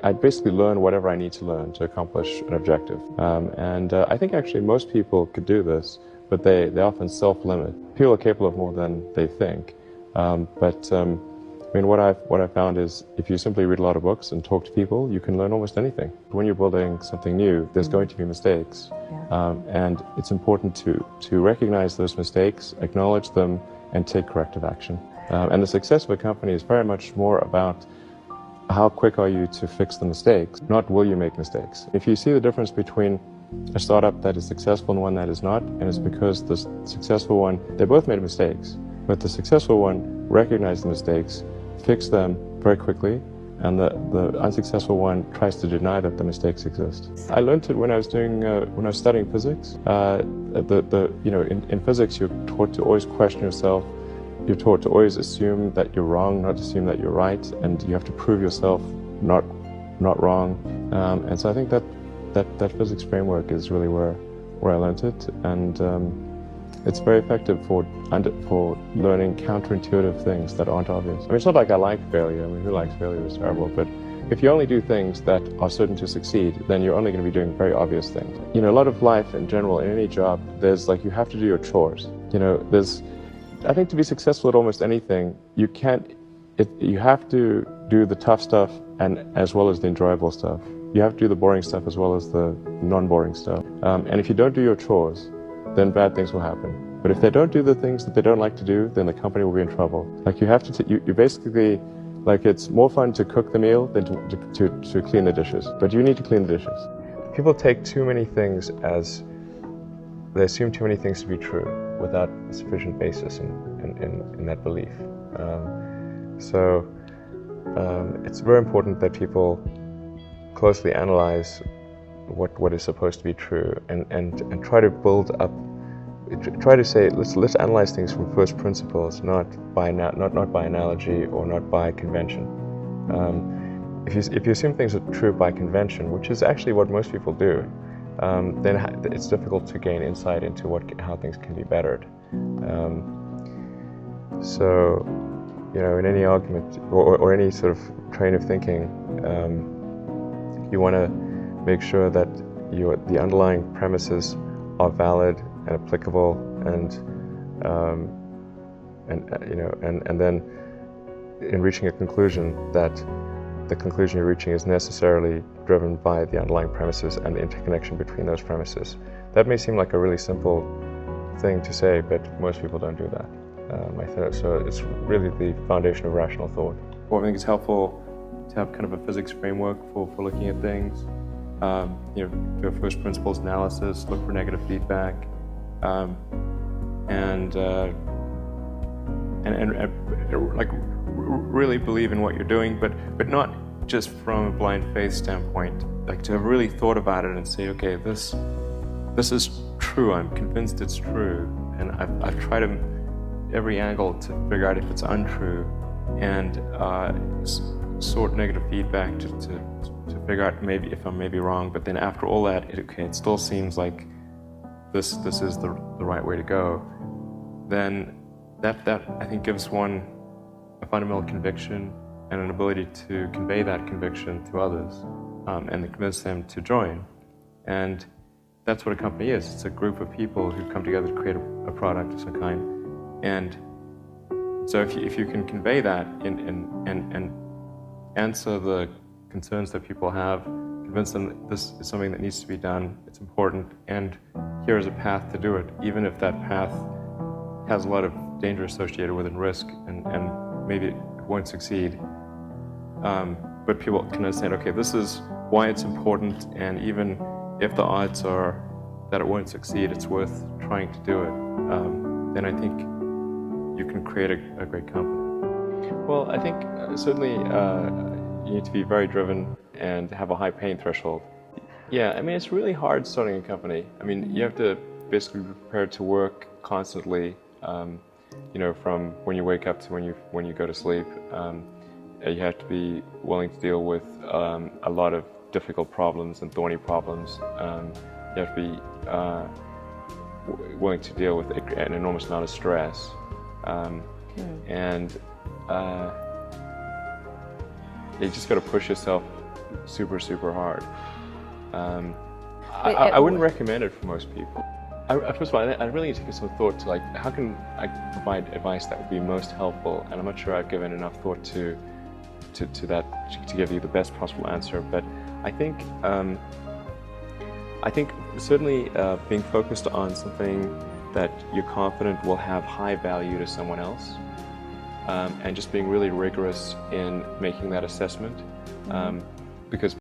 I basically learn whatever I need to learn to accomplish an objective. I think actually most people could do this, but they often self-limit. People are capable of more than they think. I mean, what I've found is if you simply read a lot of books and talk to people, you can learn almost anything. When you're building something new, there's going to be mistakes. Yeah. And it's important to recognize those mistakes, acknowledge them, and take corrective action. And the success of a company is very much more about how quick are you to fix the mistakes, not will you make mistakes. If you see the difference between a startup that is successful and one that is not, and it's because the successful one, they both made mistakes, but the successful one recognized the mistakes, fixed them very quickly, and the unsuccessful one tries to deny that the mistakes exist. I learned it when I was studying physics. In physics, you're taught to always question yourself. You're taught to always assume that you're wrong, not assume that you're right, and you have to prove yourself not wrong. And so I think that physics framework is really where I learned it, and it's very effective for learning counterintuitive things that aren't obvious. I mean, it's not like I like failure. I mean, who likes failure? It's terrible. But if you only do things that are certain to succeed, then you're only going to be doing very obvious things. You know, a lot of life in general, in any job, there's like you have to do your chores. You know, I think to be successful at almost anything, you have to do the tough stuff and as well as the enjoyable stuff. You have to do the boring stuff as well as the non-boring stuff. And if you don't do your chores, then bad things will happen. But if they don't do the things that they don't like to do, then the company will be in trouble. Like you have to, you basically, like it's more fun to cook the meal than to clean the dishes. But you need to clean the dishes. People take too many things they assume too many things to be true without a sufficient basis in that belief. It's very important that people closely analyze what is supposed to be true and try to build up, try to say let's analyze things from first principles, not by analogy or not by convention. If you assume things are true by convention, which is actually what most people do, then it's difficult to gain insight into how things can be bettered. So, you know, in any argument or any sort of train of thinking, you want to make sure that the underlying premises are valid and applicable, and then in reaching a conclusion, that the conclusion you're reaching is necessarily driven by the underlying premises and the interconnection between those premises. That may seem like a really simple thing to say, but most people don't do that. So it's really the foundation of rational thought. Well, I think it's helpful to have kind of a physics framework for looking at things. Do a first principles analysis, look for negative feedback, and really believe in what you're doing, but not just from a blind faith standpoint. Like to have really thought about it and say, okay, this is true. I'm convinced it's true, and I've tried every angle to figure out if it's untrue, and sort negative feedback to figure out maybe if I'm maybe wrong. But then after all that, it still seems like this is the right way to go. Then that I think gives one a fundamental conviction and an ability to convey that conviction to others, and to convince them to join. And that's what a company is. It's a group of people who come together to create a product of some kind. And so if you can convey that and answer the concerns that people have, convince them that this is something that needs to be done, it's important, and here is a path to do it, even if that path has a lot of danger associated with it and risk, and maybe it won't succeed. But people can understand, okay, this is why it's important, and even if the odds are that it won't succeed, it's worth trying to do it. Then I think you can create a great company. Well, I think certainly you need to be very driven and have a high pain threshold. Yeah, I mean, it's really hard starting a company. I mean, you have to basically be prepared to work constantly, from when you wake up to when you go to sleep. You have to be willing to deal with a lot of difficult problems and thorny problems. You have to be willing to deal with an enormous amount of stress. And you just got to push yourself super, super hard. I wouldn't recommend it for most people. First of all, I really need to give some thought to like, how can I provide advice that would be most helpful? And I'm not sure I've given enough thought to that to give you the best possible answer. But I think certainly being focused on something that you're confident will have high value to someone else, and just being really rigorous in making that assessment, because